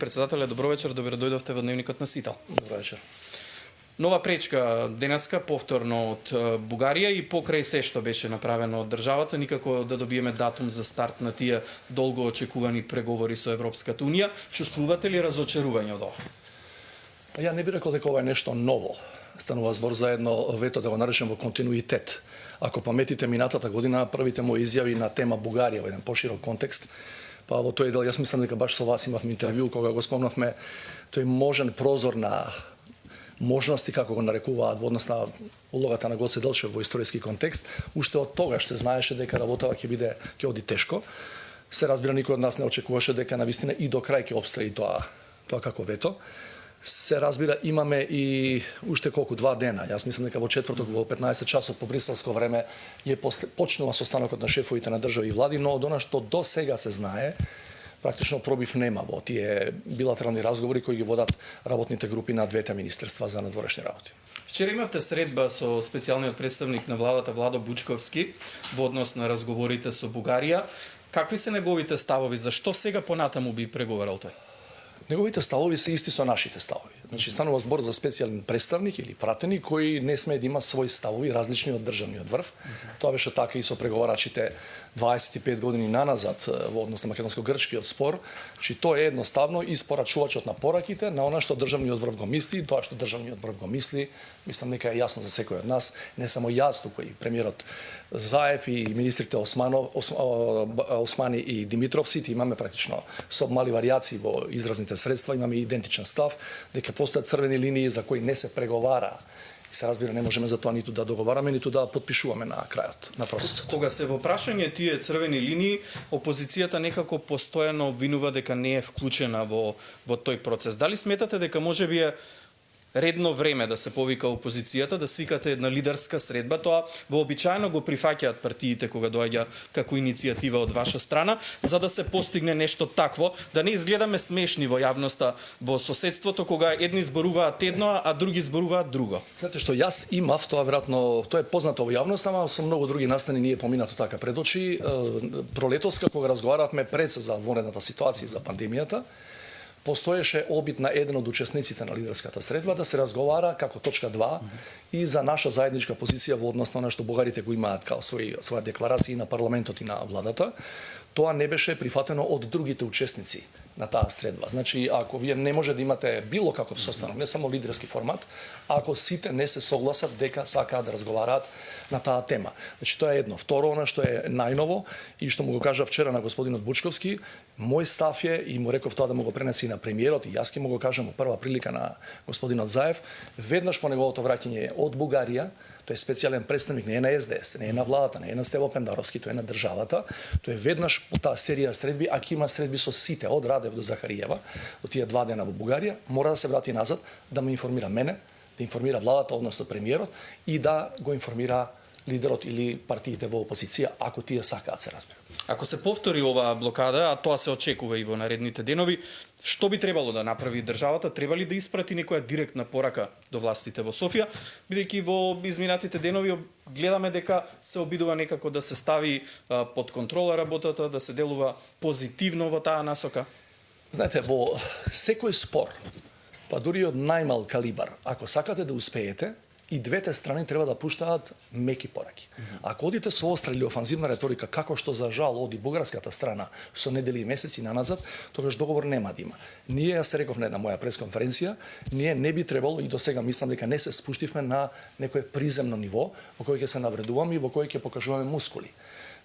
Председателе, добро вечер, добре дојдовте во дневникот на Сител. Добро вечер. Нова пречка денеска повторно од Бугарија и покрај се што беше направено од државата, никако да добиеме датум за старт на тие долго очекувани преговори со Европската унија. Чувствувате ли разочарување од ова? Ја не би рекол дека ова е нешто ново. Станува збор за едно вето, да го наречем во континуитет. Ако паметите минатата година, првите мои изјави на тема Бугарија во еден поширок контекст, па во тој дел, јас мислам дека баш со вас имавме интервју кога го спомнавме тој можен прозор на можности, како го нарекуваат во однос на улогата на Гоце Делчев во историски контекст. Уште од тогаш се знаеше дека работава ќе оди тешко. Се разбира, никој од нас не очекуваше дека навистина и до крај ќе обстои тоа како вето. Се разбира, имаме и уште колку 2 дена. Јас мислам дека во четврток во 15 часот по бриселско време почнува состанокот на шефовите на држави и влади, но од она што до сега се знае, практично пробив нема во тие билатерални разговори кои ги водат работните групи на двете министерства за надворешни работи. Вчера имавте средба со специјалниот представник на владата Владо Бучковски во однос на разговорите со Бугарија. Какви се неговите ставови? Зашто сега понатаму би преговарал тој? Неговите ставови се исти со нашите ставови. Значи, станува збор за специјален представник или пратеник кој не смее да има своји ставови различни од државниот врв. Тоа беше така и со преговарачите 25 години наназад во однос на македонско-грчкиот спор. Значи, тоа е едноставно испорачувачот на пораките на она што државниот врв го мисли, тоа што државниот врв го мисли. Мислам дека е јасно за секој од нас, не само јас, туку и премиерот Заев и министрите Османи и Димитров, сите имаме практично со мали варијации во изразните средства, имаме идентичен став дека постојат црвени линии за кои не се преговара. И се разбира, не можеме за тоа ниту да договараме, ниту да подпишуваме на крајот на процесот. Кога се во прашање тие црвени линии, опозицијата некако постојано обвинува дека не е вклучена во тој процес. Дали сметате дека можеби е редно време да се повика опозицијата, да свикате една лидерска средба? Тоа вообичаено го прифаќаат партиите кога доаѓа како иницијатива од ваша страна, за да се постигне нешто такво, да не изгледаме смешни во јавноста во соседството кога едни зборуваат едно, а други зборуваат друго. Знаете што, јас имав, тоа веројатно, тоа е познато во јавноста, ама со многу други настани ние поминато така пред очи. Пролетоска, кога разговаравме пред за вонредната ситуација за пандемијата, постоеше обид на еден од учесниците на лидерската средба да се разговара како точка 2 и за наша заедничка позиција во однос на што бугарите го имаат као своја декларација на парламентот и на владата. Тоа не беше прифатено од другите учесници на таа средба. Значи, ако вие не може да имате било каков состанок, не само лидерски формат, ако сите не се согласат дека сакаат да разговараат на таа тема. Значи, тоа е едно. Второ, она што е најново и што му го кажа вчера на господинот Бучковски, мој став е, и му реков тоа да му го пренеси на премиерот, и јас ќе му го кажам во прва прилика на господинот Заев, веднаш по неговото враќање од Бугарија, тој е специјален представник, не е на СДС, не е на владата, не е на Стево Пендаровски, тој е на државата. Тој е веднаш по таа серија средби, а ќе има средби со сите, од Радев до Захариева, во тие 2 дена во Бугарија, мора да се врати назад, да ме информира мене, да информира владата, односно премиерот, и да го информира лидерот или партиите во опозиција, ако тие сакаат, се разбира. Ако се повтори оваа блокада, а тоа се очекува и во наредните денови, што би требало да направи државата? Треба ли да испрати некоја директна порака до властите во Софија, бидејќи во изминатите денови гледаме дека се обидува некако да се стави под контрола работата, да се делува позитивно во таа насока? Знаете, во секој спор, па дури од најмал калибар, ако сакате да успеете, и двете страни треба да пуштаат меки пораки. Ако одите со остра или офанзивна реторика, како што за жал оди бугарската страна со недели и месеци наназад, тогаш договор нема да има. Ние, јас се реков на една моја пресконференција, ние не би требало, и до сега мислам дека не се спуштивме на некое приземно ниво во кој ќе се навредуваме и во кој ќе покажуваме мускули.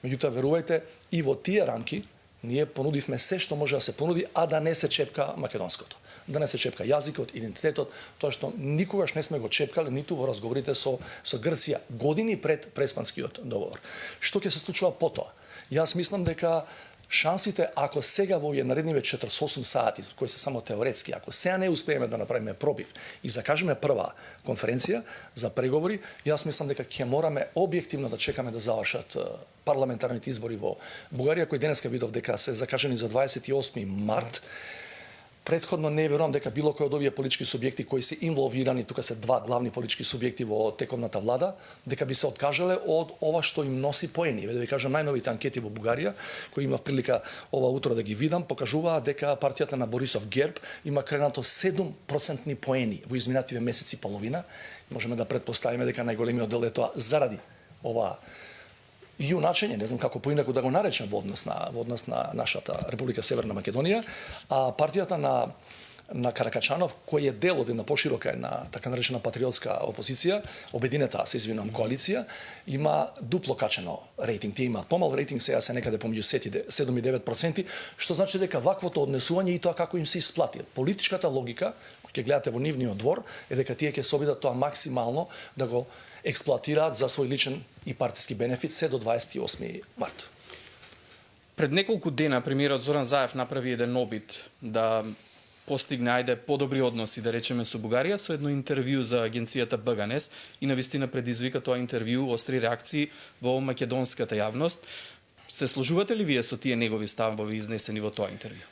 Меѓутоа, верувајте, и во тие рамки ние понудивме се што може да се понуди, а да не се чепка македонското. Да не се чепка јазикот, идентитетот, тоа што никогаш не сме го чепкале ниту во разговорите со Грција години пред Преспанскиот договор. Што ќе се случува потоа? Јас мислам дека шансите, ако сега во наредниве 48 сати, кои се само теоретски, ако сега не успееме да направиме пробив и закажеме прва конференција за преговори, јас мислам дека ќе мораме објективно да чекаме да завршат парламентарните избори во Бугарија, кои денеска видов дека се закажани за 28 март. Претходно не верувам дека било кој од овие политички субјекти кои се инволвирани, тука се два главни политички субјекти во текомната влада, дека би се откажале од ова што им носи поени. Да ви кажам, најновите анкети во Бугарија, кои имав прилика ова утро да ги видам, покажуваат дека партијата на Борисов ГЕРБ има кренато 7% поени во изминативе месеци и половина. Можеме да претпоставиме дека најголемиот дел е тоа заради ова јуначење, не знам како поинаку да го наречем во однос на нашата Република Северна Македонија, а партијата на Каракачанов, кој е дел од една поширока една така наречена патриотска опозиција, обединета, се извинувам, коалиција, има дупло качено рейтинг. Тие имаат помал рейтинг, сега се некаде помеѓу 7 и 9%, што значи дека ваквото однесување и тоа како им се исплати. Политичката логика, кој ќе гледате во нивниот двор, е дека тие ќе се обидат тоа максимално да го експлоатираат за свој личен и партиски бенефит се до 28 март. Пред неколку дена премиерот Зоран Заев направи еден обид да постигне подобри односи, да речеме, со Бугарија со едно интервју за агенцијата БГНЕС и навистина предизвика тоа интервју остри реакции во македонската јавност. Се сложувате ли вие со тие негови ставови изнесени во тоа интервју?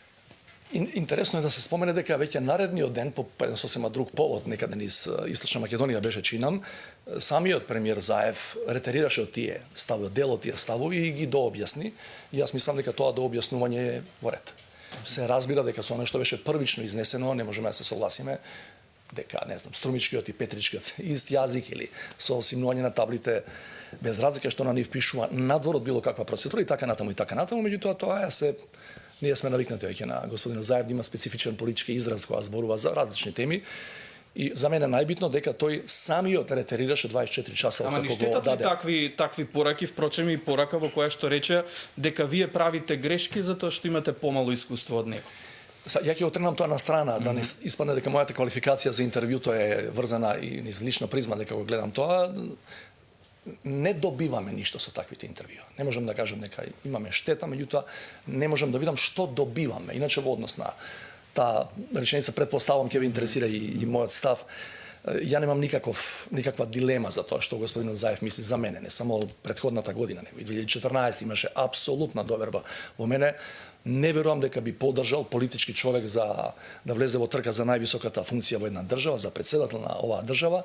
Интересно е да се спомене дека веќе наредниот ден, по еден сосема друг повод, некаде низ Источна Македонија беше чинам, самиот премиер Заев ретерираше од тие ставови, дел од тие ставови и ги дообјасни. И јас мислам дека тоа дообјаснување е во ред. Се разбира дека со нешто беше првично изнесено, не можеме да се согласиме дека, не знам, струмичкиот и петричкиот ист јазик или со осимнување на таблите без разлика што на нив пишува надвор од било каква процедура и така натаму, меѓутоа тоа се ние сме навикнати веќе на господинот Заев да има специфичен политички израз кога зборува за различни теми. И за мене најбитно дека тој самиот ретерираше 24 часа како го даде. Ама не такви пораки, впрочем и порака во која што рече дека вие правите грешки затоа што имате помало искуство од него. Ја ќе отренам тоа на страна, да не испадне дека мојата квалификација за интервјуто е врзана и низ лична призма дека го гледам тоа. Не добиваме ништо со таквите интервјуа. Не можам да кажам дека имаме штета, меѓутоа не можам да видам што добиваме. Иначе во однос на таа реченица претпоставам ќе ве интересира и мојот став. Ја немам никаква дилема за тоа што господинот Заев мисли за мене, не само претходната година, него и 2014 имаше апсолутна доверба во мене. Не верувам дека би поддржал политички човек за да влезе во трка за највисоката функција во една држава, за претседател на оваа држава,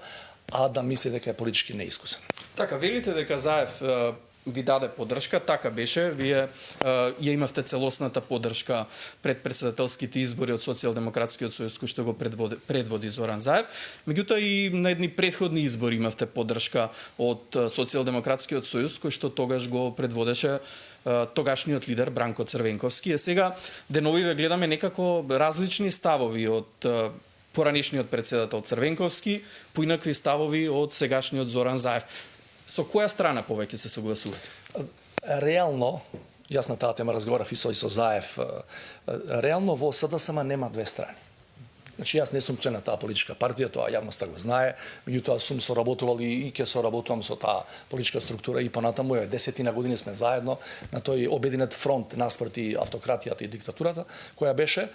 а да мисли дека е политички неискусен. Така, велите дека Заев ви даде поддршка, така беше, вие ја имавте целосната поддршка пред претседателските избори од Социјалдемократскиот сојуз кој што го предводи Зоран Заев. Меѓутоа и на едни претходни избори имавте поддршка од Социјалдемократскиот сојуз кој што тогаш го предводеше тогашниот лидер Бранко Црвенковски. Сега деновиве гледаме некако различни ставови од поранешниот претседател Црвенковски, поинакви ставови од сегашниот Зоран Заев. Со која страна повеќе се согласувате? Реално, јас на таа тема разговарав и со Заев, реално во СДСМ нема две страни. Значи јас не сум член на таа политичка партија, тоа јавноста го знае, меѓутоа сум соработувал и ќе соработувам со таа политичка структура и понатаму е 10 години сме заедно на тој обединет фронт наспроти автократијата и диктатурата која беше,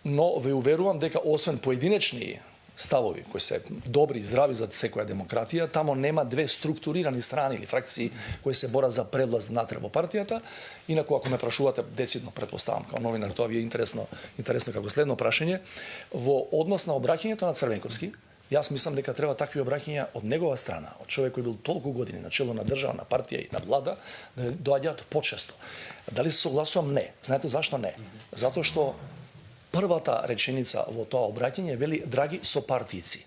но ве уверувам дека освен поединечни ставови кои се добри и здрави за секоја демократија, тамо нема две структурирани страни или фракции кои се борат за превласт внатре во партијата. Инаку ако ме прашувате децидно, претпоставам како новинар, тоа ви е интересно како следно прашање, во однос на обраќањето на Црвенковски, јас мислам дека треба такви обраќања од негова страна, од човек кој бил толку години на чело на држава, на партија и на влада, да доаѓаат почесто. Дали се согласувам? Не. Знаете зашто не? Затоа што првата реченица во тоа обраќање вели: драги сопартијци,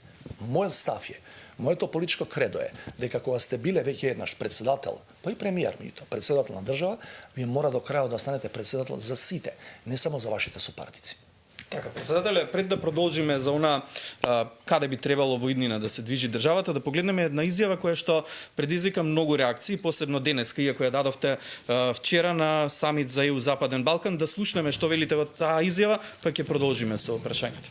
мојот став е, моето политичко кредо е дека кога сте биле веќе еднаш председател, па и премиер, председател на држава, вие мора до крајот да станете председател за сите, не само за вашите сопартици. Така, председателе, пред да продолжиме за она каде би требало во иднина да се движи државата, да погледнеме една изјава која што предизвика многу реакции, посебно денеска, иако ја дадовте вчера на самит за ЕУ Западен Балкан, да слушнеме што велите во таа изјава, па ќе продолжиме со прашањето.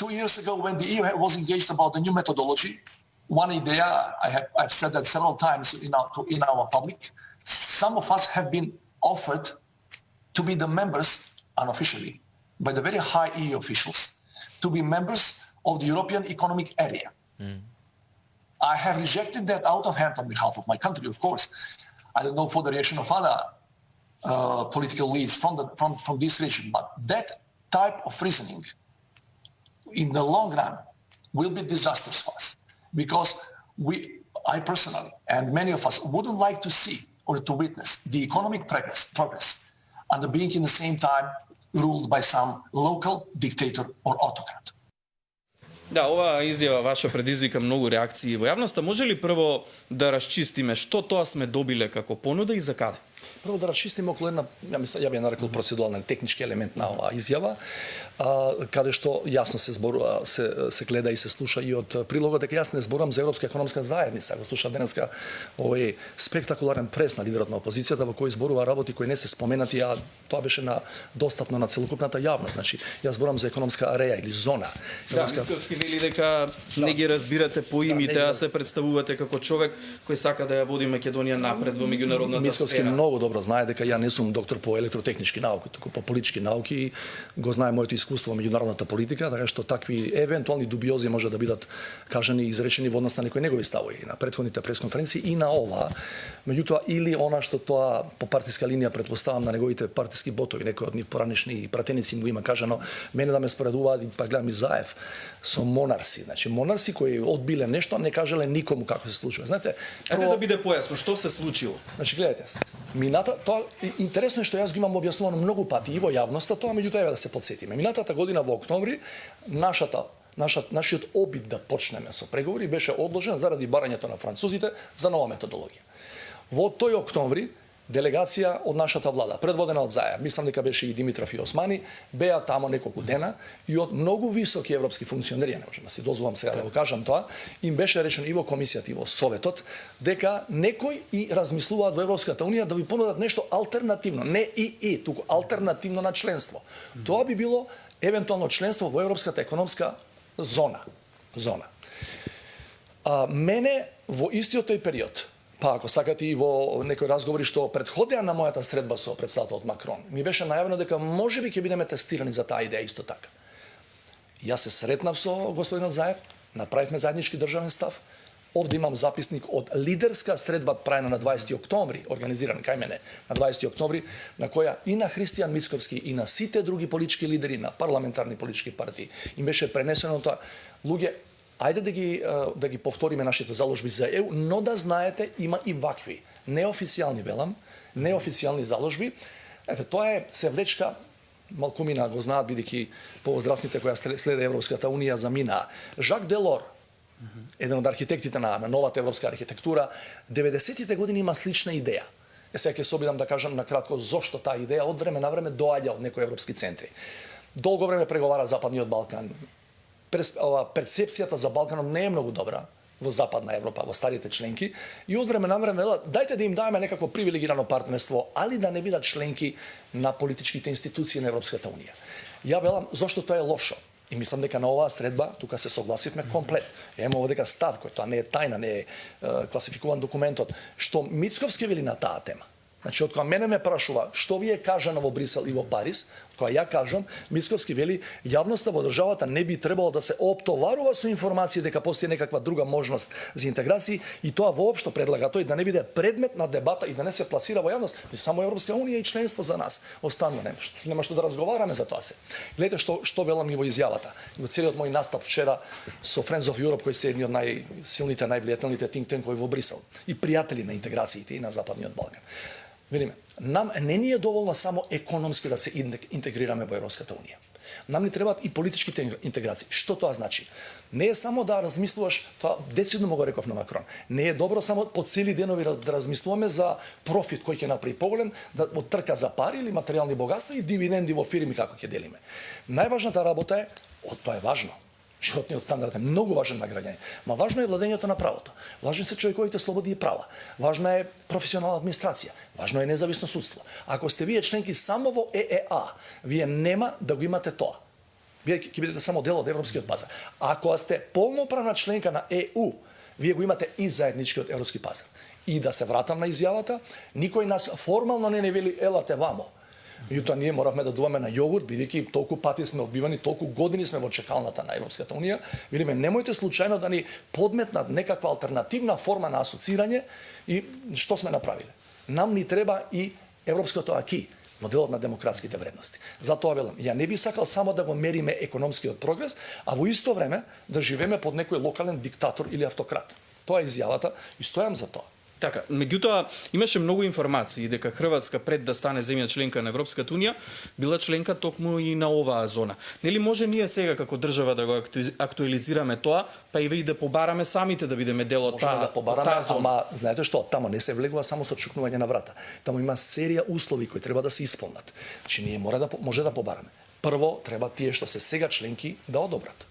2 years ago, when the EU was engaged about the new methodology, one idea, I've said that several times in our public, some of us have been offered to be the members unofficially by the very high EU officials to be members of the European Economic Area. I have rejected that out of hand on behalf of my country, of course. I don't know for the reaction of other political leads from this region, but that type of reasoning in the long run will be disastrous for us, because I personally and many of us wouldn't like to see or to witness the economic progress and being in the same time ruled by some local dictator or autocrat. Да, оваа изјава ваша предизвика многу реакции во јавноста. Може ли прво да расчистиме што тоа сме добиле како понуда и за каде? Прво да расчистиме околу една, ја би ја нарекол процедуален технички елемент на оваа изјава, каде што јасно се зборува, се гледа и се слуша и од прилогот, дека јас не зборам за Европска економска заедница. Го слуша денеска овој спектакуларен прес на лидерот на опозицијата во кој зборува работи кои не се споменати, а тоа беше достапно на целокупната јавност. Значи, јас зборам за економска ареја или зона. Да, Мицковски вели дека не ги разбирате по имите, а се представувате како човек кој сака да ја води Македонија напред во меѓународната Мицковски сфера. многу добро знае дека ја не сум доктор по електротехнички науки, туку по политички науки, и го знае моето искуство во меѓународната политика, така што такви евентуални дубиози може да бидат кажани и изречени во однос на некои негови ставови на претходните пресконференции и на ова. Меѓутоа, или она што тоа по партиска линија претпоставам на неговите партиски ботови, некои од нив поранешни пратеници му има кажано, мене да ме споредуваат и па гледам и Заев со монарси. Значи монарси кои одбиле нешто, не кажале никому како се случува. Знаете, Ајде да биде појасно, што се случило? Значи гледате, тоа интересно е што јас го имам објаснувано многу пати и во јавноста, тоа меѓутоа еве да се потсетиме. Минатата година во октомври нашиот обид да почнеме со преговори беше одложен заради барањето на французите за нова методологија. Во тој октомври делегација од нашата влада, предводена од Заев, мислам дека беше и Димитров и Османи, беа тамо неколку дена и од многу високи европски функционери, не можам да си дозволам сега да го кажам тоа, им беше речено и во комисијата и во Советот дека некои и размислуваат во Европската унија да ви понудат нешто алтернативно, не и туку алтернативно на членство. Тоа би било евентуално членство во Европската економска зона. Мене во истиот тој период, па ако сакате и во некои разговори што претходеа на мојата средба со претседателот Макрон, ми беше најавено дека можеби ќе бидеме тестирани за таа идеја исто така. Јас се сретнав со господинот Заев, направивме заеднички државен став. Овде имам записник од лидерска средба праена на 20 октомври, организирана кај мене на 20 октомври, на која и на Христијан Мицковски и на сите други политички лидери на парламентарни политички партии им беше пренесено тоа. Луѓе, ајде да ги повториме нашите заложби за ЕУ, но да знаете има и вакви неофицијални, велам, неофицијални заложби. Ете, тоа е се влечка, малкумина го знаат бидејќи повозрастните која следе Европската унија заминаа. Жак Делор, еден од архитектите на новата европска архитектура, 90-тите години има слична идеја. Сега ќе се обидам да кажам на кратко зошто таа идеја од време на време доаѓа од некои европски центри. Долго време преговара Западниот Балкан. Перцепцијата за Балканот не е многу добра во Западна Европа, во старите членки, и од време на време дајте да им даеме некакво привилегирано партнерство, али да не бидат членки на политичките институции на Европската унија. Ја велам зошто тоа е лошо. И мислам дека на оваа средба тука се согласивме комплет. Имаме овде дека став кој тоа не е тајна, не е класификуван документот, што Мицковски вели на таа тема. Значи, од кога мене ме прашува што ви е кажано во Брисел и во Париз, кога ја кажам, Мицковски вели јавноста во државата не би требало да се оптоварува со информации дека постои некаква друга можност за интеграција, и тоа воопшто предлага тој да не биде предмет на дебата и да не се пласира во јавност. Само Европска унија и членство за нас останува, нема што да разговараме за тоа се. Гледате што велам и во изјавата. Во целиот мој настап вчера со Friends of Europe, кои се едни од најсилните, највлијателните think tankoви во Брисел и пријатели на интеграциите и на Западниот Балкан. Велиме, нам не ни е доволно само економски да се интегрираме во Европската унија. Нам ни требаат и политичките интеграции. Што тоа значи? Не е само да размислуваш, тоа децидно му го реков на Макрон. Не е добро само по цели денови да размислуваме за профит кој ќе направи поголем, да од трка за пари или материјални богатства и дивиденди во фирми како ќе делиме. Најважната работа е, тоа е важно. Животниот стандард е многу важен на граѓани, ма важно е владењето на правото. Важни се човековите слободи и права. Важна е професионална администрација. Важно е независно судство. Ако сте вие членки само во ЕЕА, вие нема да го имате тоа. Вие ќе бидете само дел од европскиот пазар. Ако сте полноправна членка на ЕУ, вие го имате и заедничкиот европски пазар. И да се вратам на изјавата, никој нас формално не вели елате вамо. Меѓутоа ние моравме да дуваме на јогурт, бидејќи толку пати сме одбивани, толку години сме во чекалната на Европската унија. Велиме, немојте случајно да ни подметнат некаква алтернативна форма на асоцирање, и што сме направиле. Нам ни треба и европското аки, моделот на демократските вредности. Затоа велам, ја не би сакал само да го мериме економскиот прогрес, а во исто време да живееме под некој локален диктатор или автократ. Тоа е изјавата и стојам за тоа. Така, меѓутоа имаше многу информации дека Хрватска пред да стане земја членка на Европската унија била членка токму и на оваа зона. Нели може ние сега како држава да го актуализираме тоа, па и да побараме самите да бидеме дел од Можеме да побараме, зона. ама знаете што, тамо не се влегува само со чукнување на врата. Тамо има серија услови кои треба да се исполнат. Значи ние може да побараме. Прво, треба тие што се сега членки да одобрат.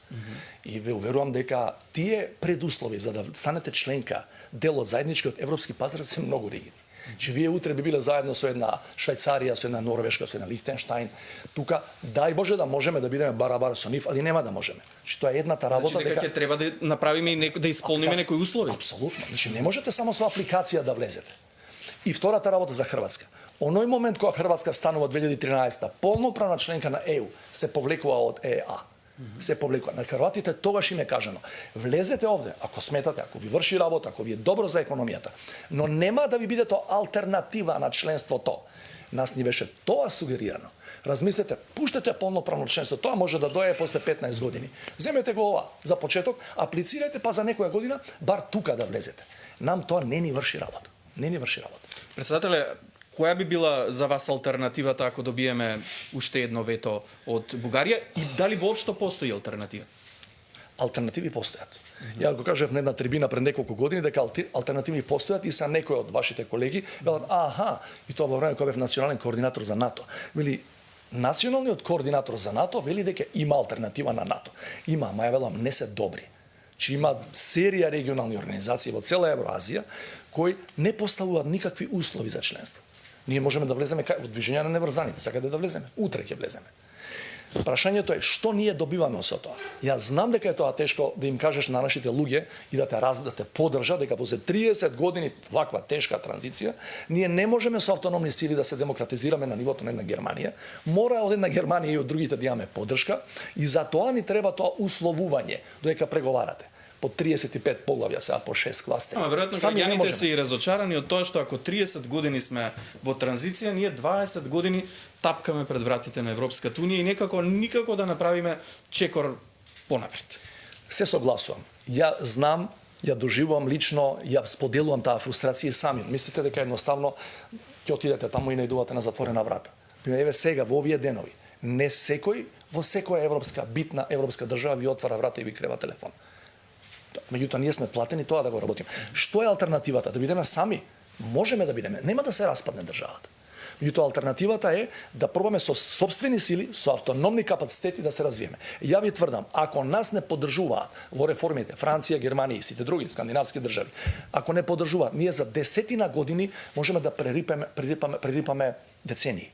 И ве уверувам дека тие предуслови за да станете членка, дел од заедничкиот европски пазар се многу ригидни. Че вие утре би биле заедно со една Швајцарија, со една Норвешка, со една Лихтенштајн. Тука, дај Боже да можеме да бидеме барабар со нив, али нема да можеме. Значи тоа е едната работа. Значи дека ќе треба да направиме и да исполниме некои услови. Апсолутно. Значи не можете само со апликација да влезете. И втората работа за Хрватска. Оној момент кога Хрватска станува 2013 полноправна членка на ЕУ, се повлекува од ЕА. Се повлекува. На хрватите тогаш им е кажано: влезете овде, ако сметате, ако ви врши работа, ако ви е добро за економијата, но нема да ви биде тоа алтернатива на членството. Нас ни беше тоа сугерирано. Размислете, пуштете полноправно членство, тоа може да дое после 15 години. Земете го ова за почеток, аплицирајте, па за некоја година бар тука да влезете. Нам тоа не ни врши работа. Не ни врши работа. Председателе, која би била за вас алтернативата ако добиеме уште едно вето од Бугарија и дали воопшто постои алтернатива? Алтернативи постојат. Ја го кажав на една трибина пред неколку години дека алтернативи постојат и са некои од вашите колеги велат аха, и тоа во време кога бев национален координатор за НАТО. Вели националниот координатор за НАТО вели дека има алтернатива на НАТО. Има, ама ја велам не се добри. Че има серија регионални организации во цела Евроазија кои не поставуваат никакви услови за членство. Ние можеме да влеземе во движење на неврзаните, сакате да влеземе, утре ќе влеземе. Прашањето е што ние добиваме со тоа. Ја знам дека е тоа тешко да им кажеш на нашите луѓе и да те поддржат дека после 30 години ваква тешка транзиција ние не можеме со автономни сили да се демократизираме на нивото на една Германија. Мора од една Германија и од другите да имаме поддршка и за тоа ни треба тоа условување додека преговарате. По 35 поглавја, сега по 6 кластери. Ама веројатно граѓаните се и разочарани од тоа што ако 30 години сме во транзиција, ние 20 години тапкаме пред вратите на Европската унија и никако да направиме чекор понапред. Се согласувам. Ја знам, ја доживувам лично, ја споделувам таа фрустрација и сами. Мислите дека едноставно ќе отидете таму и најдувате на затворена врата. Еве сега во овие денови, не секој во секоја битна европска држава ви отвара врата и ви крева телефон. Меѓутоа ние сме платени тоа да го работиме. Што е алтернативата? Да бидеме сами? Можеме да бидеме. Нема да се распадне државата. Меѓутоа алтернативата е да пробаме со сопствени сили, со автономни капацитети да се развиеме. Ја ви тврдам, ако нас не поддржуваат во реформите, Франција, Германија и сите други скандинавски држави, ако не поддржуваат, ние за десетина години можеме да прерипаме децении.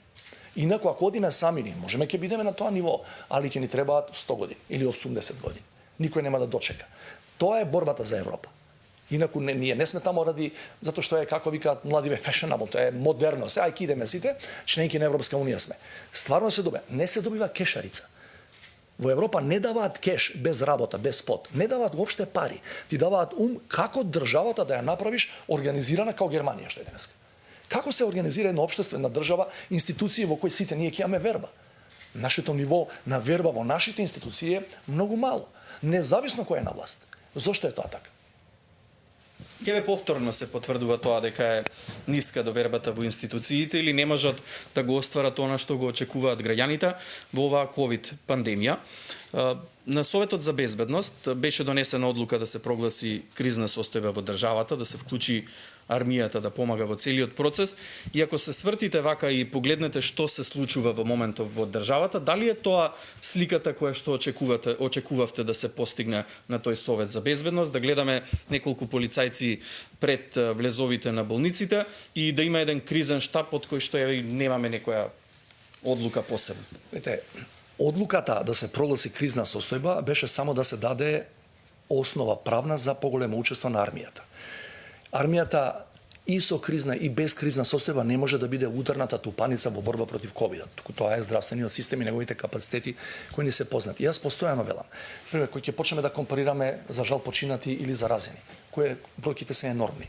Инаку ако одиме сами ние, можеме ќе бидеме на тоа ниво, али ќе ни требаат 100 години или 80 години. Никој нема да дочека. Тоа е борбата за Европа. Инаку ние не сме таму затоа што е, како викаат младиве, fashionable, тоа е модерно. Сега ајде идеме сите, членки на Европска унија сме. Стварно се добива, не се добива кешарица. Во Европа не даваат кеш без работа, без пот. Не даваат воопште пари. Ти даваат како државата да ја направиш организирана како Германија што е денеска. Како се организира една општествена држава, институции во кои сите ние ќе имаме верба. Нашето ниво на верба во нашите институции е многу мало, независно кој е на власт. Зошто е тоа така? Еве повторно се потврдува тоа дека е ниска довербата во институциите или не можат да го остварат она што го очекуваат граѓаните во оваа ковид пандемија. На Советот за безбедност беше донесена одлука да се прогласи кризна состојба во државата, да се вклучи армијата да помага во целиот процес. И ако се свртите вака и погледнете што се случува во моментов во државата, дали е тоа сликата која што очекувавте да се постигне на тој Совет за безбедност, да гледаме неколку полицајци пред влезовите на болниците и да има еден кризен штаб од кој што немаме некоја одлука посебна? Одлуката да се прогласи кризна состојба беше само да се даде основа правна за поголемо учество на армијата. Армијата и со кризна и без кризна состојба не може да биде ударната тупаница во борба против ковидот. Туку тоа е здравствениот систем и неговите капацитети кои не се познати. Јас постојано велам, кој ќе почнеме да компарираме за жал починати или заразени, кои бројките се енормни.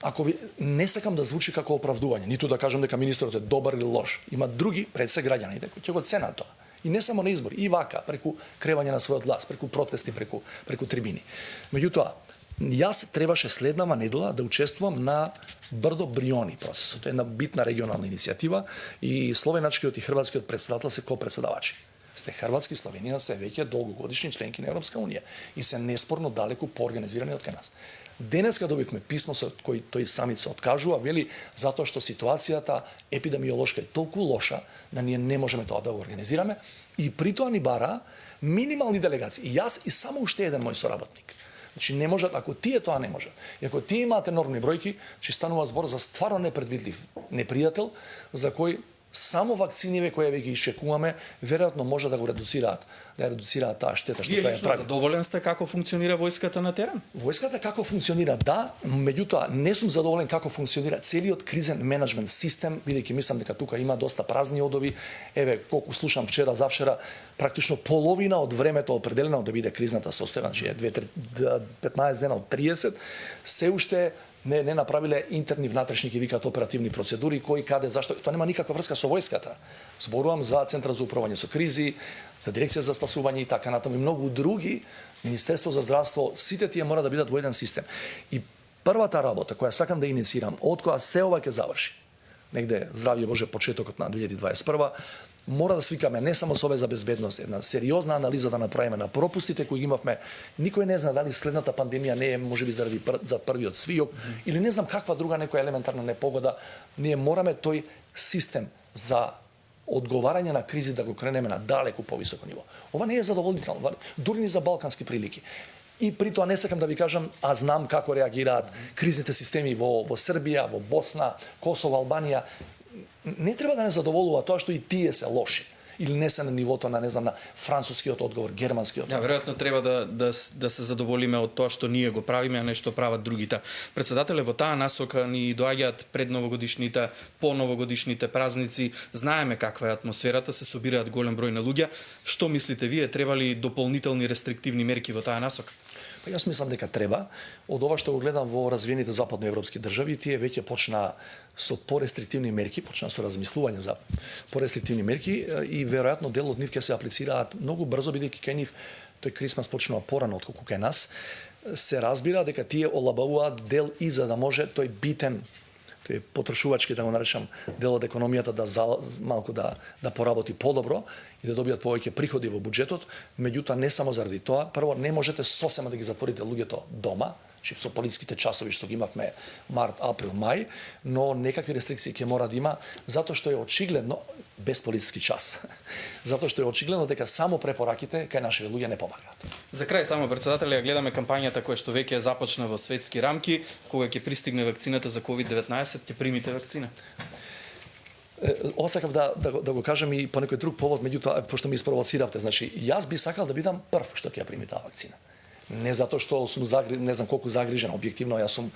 Ако ви, не сакам да звучи како оправдување, ниту да кажам дека министерот е добар или лош. Има други пред се граѓаните кои ќе го ценат тоа. И не само на избори, и вака, преку кревање на својот глас, преку протести, преку трибини. Меѓутоа, јас требаше следнава недела да учествувам на Брдо Бриони процесот. Една битна регионална иницијатива и словеначкиот и хрватскиот председател се ко-председавачи. Сте Хрватски, Словенија се веќе долгогодишни членки на Европска унија и се неспорно далеку поорганизирани од кај нас. Денеска добивме писмо со кој тој самит се откажува, вели затоа што ситуацијата епидемиолошка е толку лоша да ние не можеме тоа да го организираме и при тоа ни бара минимални делегации. И јас и само уште еден мој соработник. Значи не можат, ако тие тоа не можат. И ако тие имаат енормни бројки, че станува збор за стварно непредвидлив непријател за кој само вакциниве кои веќе исчекуваме, веројатно може да го редуцираат таа штета што тоа е прави. Задоволен сте како функционира војската на терен? Војската како функционира, да, меѓутоа не сум задоволен како функционира целиот кризен менеджмент систем, бидејќи мислам дека тука има доста празни одови. Еве, колку слушам вчера, завчера, практично половина од времето определено да биде кризната состојба, значи 15 дена од 30, се уште не направиле интерни внатрешни, ги викаат оперативни процедури, кои каде, зашто, тоа нема никаква врска со војската. Зборувам за Центар за управување со кризи, за Дирекција за спасување и така натаму и многу други, Министерство за здравство, сите тие мора да бидат во еден систем. И првата работа која сакам да инициирам, од која се ова ќе заврши, негде здравје Боже почетокот на 2021, мора да свикаме не само Совет за безбедност, една сериозна анализа да направиме на пропустите кои имавме. Никој не знае дали следната пандемија не е можеби заради за првиот свијок или не знам каква друга некоја елементарна непогода. Ние мораме тој систем за одговарање на кризи да го кренеме на далеку повисоко ниво. Ова не е задоволнително, дури ни за балкански прилики. И при тоа не сакам да ви кажам, а знам како реагираат кризните системи во Србија, во Босна, Косово, Албанија. Не треба да не задоволува тоа што и тие се лоши или не се на нивото на, не знам, на францускиот одговор, германскиот. Да, веројатно треба да се задоволиме од тоа што ние го правиме, а не што прават другите. Председателе, во таа насока ни доаѓаат предновогодишните, поновогодишните празници. Знаеме каква е атмосферата, се собираат голем број на луѓе. Што мислите вие, треба ли дополнителни рестриктивни мерки во таа насока? Па јас мислам дека треба. Од ова што го гледам во развиените западноевропски држави, тие веќе почна со порестриктивни мерки, почна со размислување за порестриктивни мерки и веројатно дел од нив ќе се аплицираат многу брзо, бидејќи кај нив тој Крисмас почнува порано отколку кај нас. Се разбира дека тие олабавуваат дел и за да може тој битен, тој потрошувачки, да го наречам, дел од економијата малку да поработи подобро и да добијат повеќе приходи во буџетот, меѓутоа не само заради тоа, прво не можете сосема да ги затворите луѓето дома, со полициските часови што ги имавме март, април, мај, но некакви рестрикции ќе мора да има, затоа што е очигледно, без полициски час, затоа што е очигледно дека само препораките кај нашите луѓе не помагаат. За крај само, председателе, ја гледаме кампањата која што веќе започна во светски рамки, кога ќе пристигне вакцината за COVID-19, ќе примите вакцина? Ова сакав да го кажам и по некој друг повод, меѓутоа, пошто ми испровоциравте, значи, јас би сакал да бидам прв што ќе ја прими таа вакцина. Не затоа што сум не знам колку загрижен, објективно јас сум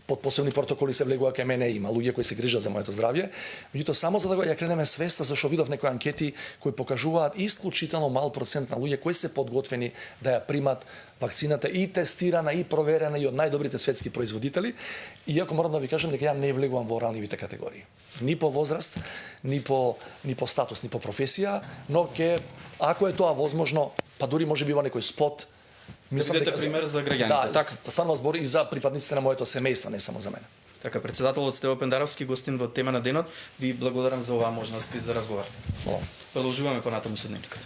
под посебни протоколи се влегува кај мене, има луѓе кои се грижат за моето здравје, меѓутоа само за да ја кренеме свеста, зашто видов некои анкети кои покажуваат исклучително мал процент на луѓе кои се подготвени да ја примат вакцината и тестирана и проверена и од најдобрите светски производители, иако морам да ви кажам дека ја не влегувам во ранливите категории. Ни по возраст, ни по статус, ни по професија, но ако е тоа возможно, па дури можеби во некој спот. Мислам дека пример за граѓаните. Да, така станува збор и за припадниците на моето семејство, не само за мене. Така, председателот Стево Пендаровски, гостин во тема на денот, ви благодарам за оваа можност и за разговор. Молам. Продолжуваме понатаму со дневникот.